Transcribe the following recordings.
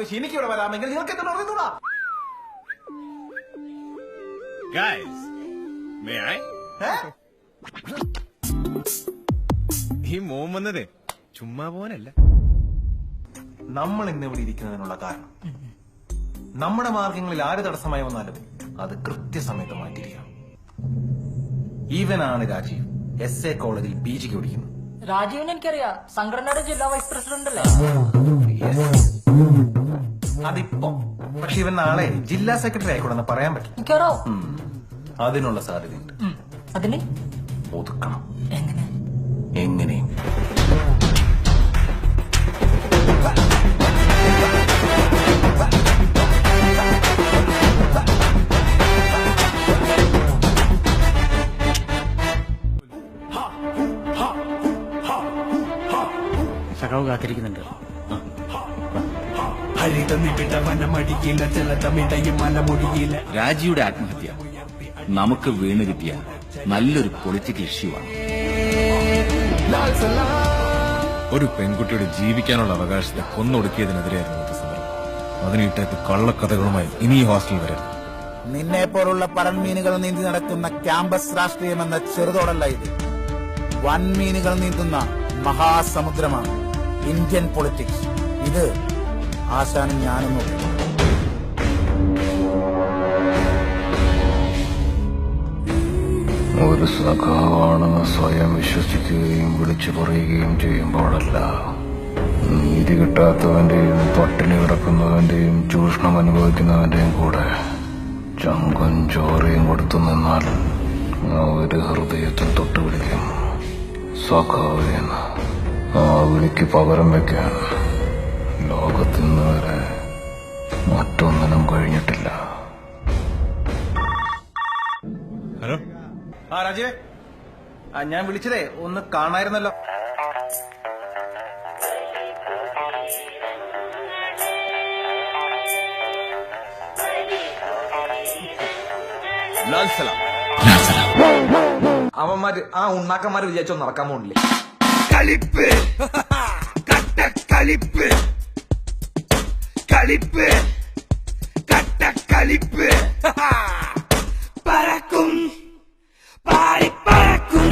ആവശ്യം എനിക്കിവിടെ വരാമെങ്കിൽ നിങ്ങൾക്ക് എന്തിനു അറിയുന്നൂടാ? ഈ മോൻ വന്നതേ ചുമ്മാ പോനല്ല. നമ്മൾ ഇന്ന് ഇവിടെ ഇരിക്കുന്നതിനുള്ള കാരണം നമ്മുടെ മാർഗങ്ങളിൽ ആര് തടസ്സമായി വന്നാലും അത് കൃത്യസമയത്ത് മാറ്റിയിരിക്കണം. ഈവനാണ് രാജീവ് SA കോളേജിൽ PG പഠിക്കുന്നത്. രാജീവിന് എനിക്കറിയാം, സംഘടനയുടെ ജില്ലാ വൈസ് പ്രസിഡന്റ് അല്ലേ? അതിപ്പോ പക്ഷെ ഇവൻ നാളെ ജില്ലാ സെക്രട്ടറി ആയിക്കോളെന്ന് പറയാൻ പറ്റില്ല. എനിക്കറിയാം. അതിനുള്ള സാധ്യതയുണ്ട്. അതിന് ഒതുക്കണം. എങ്ങനെ? എങ്ങനെയും. സഖാവ് കാത്തിരിക്കുന്നുണ്ട്. രാജിയുടെ ആത്മഹത്യ നമുക്ക് വീണ് കിട്ടിയ നല്ലൊരു പൊളിറ്റിക്കൽ ഇഷ്യൂ ആണ്. ഒരു പെൺകുട്ടിയുടെ ജീവിക്കാനുള്ള അവകാശത്തെ കൊന്നൊടുക്കിയതിനെതിരെയായിരുന്നു ഇത് സമരം. അതിന് ഈ ടൈപ്പ് കള്ളക്കഥകളുമായി ഇനി ഈ ഹോസ്റ്റലിൽ വരാം. നിന്നെ പോലുള്ള പരൺമീനുകൾ നീന്തി നടക്കുന്ന ക്യാമ്പസ് രാഷ്ട്രീയം എന്ന ചെറുതോടല്ല ഇത്. വൻമീനുകൾ നീന്തുന്ന മഹാസമുദ്രമാണ് ഇന്ത്യൻ പൊളിറ്റിക്സ്. ഇത് ആശാനും ഞാനും നോക്കും. ഒരു സഖാവാണെന്ന് സ്വയം വിശ്വസിക്കുകയും വിളിച്ചു പറയുകയും ചെയ്യുമ്പോഴല്ല, നീതി കിട്ടാത്തവന്റെയും പട്ടിണി കിടക്കുന്നവന്റെയും ചൂഷണം അനുഭവിക്കുന്നവന്റെയും കൂടെ ചങ്കും ചോരയും കൊടുത്തു നിന്നാൽ ഒരു ഹൃദയത്തിൽ തൊട്ടു വിളിക്കും സഖാവേന്ന്. ആ വിളിക്ക് പകരം വെക്കാൻ ലോകത്തിന്ന് വരെ മറ്റൊന്നിനും കഴിഞ്ഞിട്ടില്ല. ഹലോ. രാജീവേ, ഞാൻ വിളിച്ചതേ ഒന്ന് കാണായിരുന്നല്ലോ. അവന്മാര് ആ ഉണ്ണാക്കന്മാര് വിചാരിച്ചോ നടക്കാൻ പോണില്ലേ? കളിപ്പ് കട്ടക്കളിപ്പ് കളിപ്പ് കട്ടക്കളിപ്പ് പറക്കും പാടിപ്പറക്കും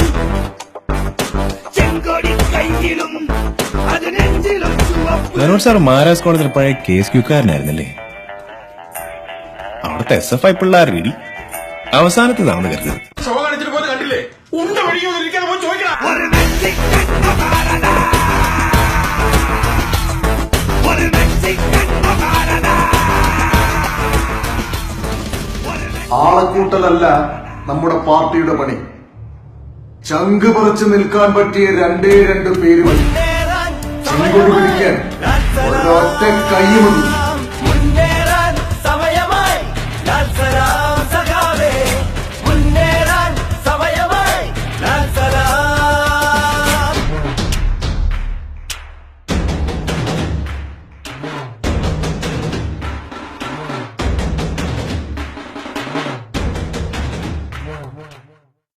ചെങ്കൊടി കയ്യിലും അത് നെഞ്ചിലും മനോജ് സാർ മഹാരാജ് കോളേജിൽ പഴയ KSQക്കാരനായിരുന്നല്ലേ? അവിടുത്തെ SFI പിള്ളേർ ഇടി അവസാനത്തേതാണെന്ന് കരുതുന്നത്. ശവം കാണിച്ചിട്ട് പോലും കണ്ടില്ലേ? ഉണ്ട വഴിയോ ഇരിക്കാതെ പോയി ചോദിക്കണം. ആളക്കൂട്ടലല്ല നമ്മുടെ പാർട്ടിയുടെ പണി. ചങ്ക് പറിച്ചു നിൽക്കാൻ പറ്റിയ രണ്ടേ രണ്ട് പേര് മതി. ചെങ്കൊടി പിടിക്കാൻ ഒരൊറ്റ കൈ മതി.